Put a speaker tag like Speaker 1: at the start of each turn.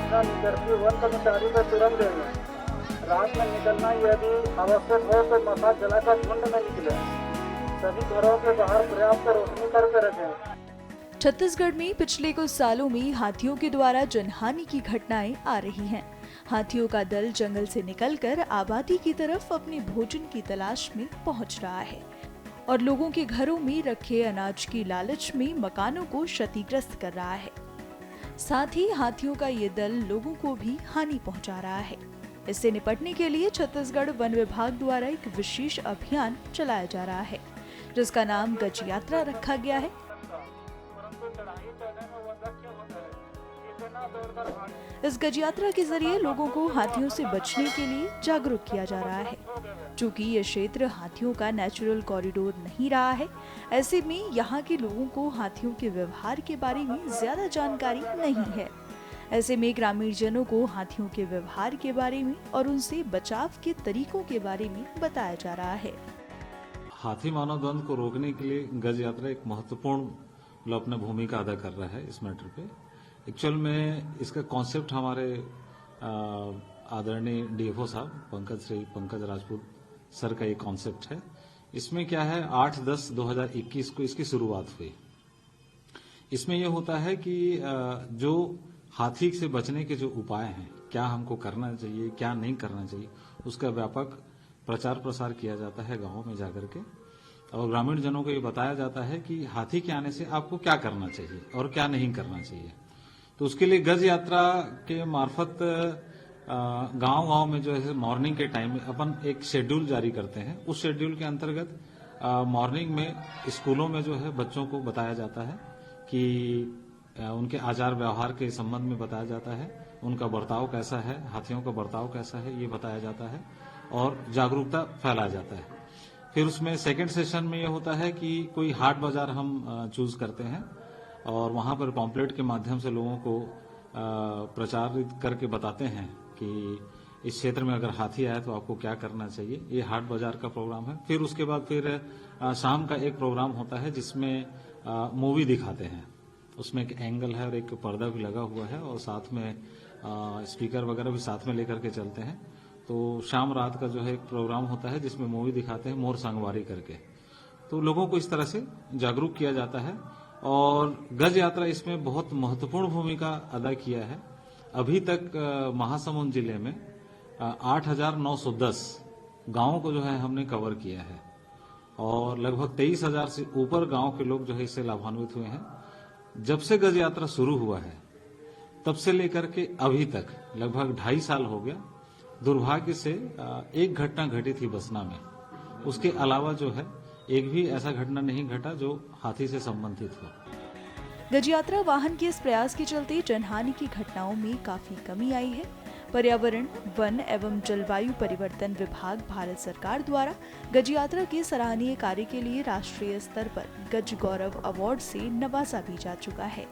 Speaker 1: सूचना curfew one कर्मचारी को तुरंत देंगे। रात में निकलना यदि आवश्यक हो तो मशाल जलाकर झुंड में निकले। सभी घरों के बाहर पर्याप्त रोशनी करके रखें।
Speaker 2: छत्तीसगढ़ में पिछले कुछ सालों में हाथियों के द्वारा जनहानि की घटनाएं आ रही हैं। हाथियों का दल जंगल से निकलकर आबादी की तरफ अपने भोजन की तलाश में पहुंच रहा है और लोगों के घरों में रखे अनाज की लालच में मकानों को क्षतिग्रस्त कर रहा है। साथ ही हाथियों का ये दल लोगों को भी हानि पहुंचा रहा है। इससे निपटने के लिए छत्तीसगढ़ वन विभाग द्वारा एक विशेष अभियान चलाया जा रहा है, जिसका नाम गज यात्रा रखा गया है। इस गज यात्रा के जरिए लोगों को हाथियों से बचने के लिए जागरूक किया जा रहा है। चूँकि ये क्षेत्र हाथियों का नेचुरल कॉरिडोर नहीं रहा है, ऐसे में यहाँ के लोगों को हाथियों के व्यवहार के बारे में ज्यादा जानकारी नहीं है। ऐसे में ग्रामीण जनों को हाथियों के व्यवहार के बारे में और उनसे बचाव के तरीकों के बारे में बताया जा रहा है।
Speaker 3: हाथी मानव द्वंद को रोकने के लिए गज यात्रा एक महत्वपूर्ण अपना भूमिका अदा कर रहा है इस मैटर पे। एक्चुअल में इसका कॉन्सेप्ट हमारे आदरणीय डीएफओ साहब श्री पंकज राजपूत सर का ये कॉन्सेप्ट है। इसमें क्या है, 8/10/2021 को इसकी शुरुआत हुई। इसमें यह होता है कि जो हाथी से बचने के जो उपाय हैं, क्या हमको करना चाहिए, क्या नहीं करना चाहिए, उसका व्यापक प्रचार प्रसार किया जाता है गांवों में जाकर के, और ग्रामीण जनों को ये बताया जाता है कि हाथी के आने से आपको क्या करना चाहिए और क्या नहीं करना चाहिए। तो उसके लिए गज यात्रा के मार्फत गांव-गांव में जो है मॉर्निंग के टाइम में अपन एक शेड्यूल जारी करते हैं। उस शेड्यूल के अंतर्गत मॉर्निंग में स्कूलों में जो है बच्चों को बताया जाता है कि उनके आचार व्यवहार के संबंध में बताया जाता है, उनका बर्ताव कैसा है, हाथियों का बर्ताव कैसा है, ये बताया जाता है और जागरूकता फैलाया जाता है। फिर उसमें सेकंड सेशन में ये होता है कि कोई हाट बाजार हम चूज करते हैं और वहां पर पॉम्पलेट के माध्यम से लोगों को प्रचारित करके बताते हैं कि इस क्षेत्र में अगर हाथी आए तो आपको क्या करना चाहिए। ये हाट बाजार का प्रोग्राम है। फिर उसके बाद फिर शाम का एक प्रोग्राम होता है जिसमें मूवी दिखाते हैं। उसमें एक एंगल है और एक पर्दा भी लगा हुआ है और साथ में स्पीकर वगैरह भी साथ में लेकर के चलते हैं। तो शाम रात का जो है एक प्रोग्राम होता है जिसमें मूवी दिखाते हैं मोर संगवारी करके। तो लोगों को इस तरह से जागरूक किया जाता है और गज यात्रा इसमें बहुत महत्वपूर्ण भूमिका अदा किया है। अभी तक महासमुंद जिले में 8,910 गांवों को जो है हमने कवर किया है और लगभग 23,000 से ऊपर गांव के लोग जो है इससे लाभान्वित हुए हैं। जब से गज यात्रा शुरू हुआ है तब से लेकर के अभी तक लगभग 2.5 साल हो गया। दुर्भाग्य से एक घटना घटी थी बसना में, उसके अलावा जो है एक भी ऐसा घटना नहीं घटा जो हाथी से संबंधित हो।
Speaker 2: गज यात्रा वाहन के इस प्रयास के चलते जनहानि की घटनाओं में काफी कमी आई है। पर्यावरण, वन एवं जलवायु परिवर्तन विभाग भारत सरकार द्वारा गज यात्रा के सराहनीय कार्य के लिए राष्ट्रीय स्तर पर गज गौरव अवार्ड से नवाजा भी जा चुका है।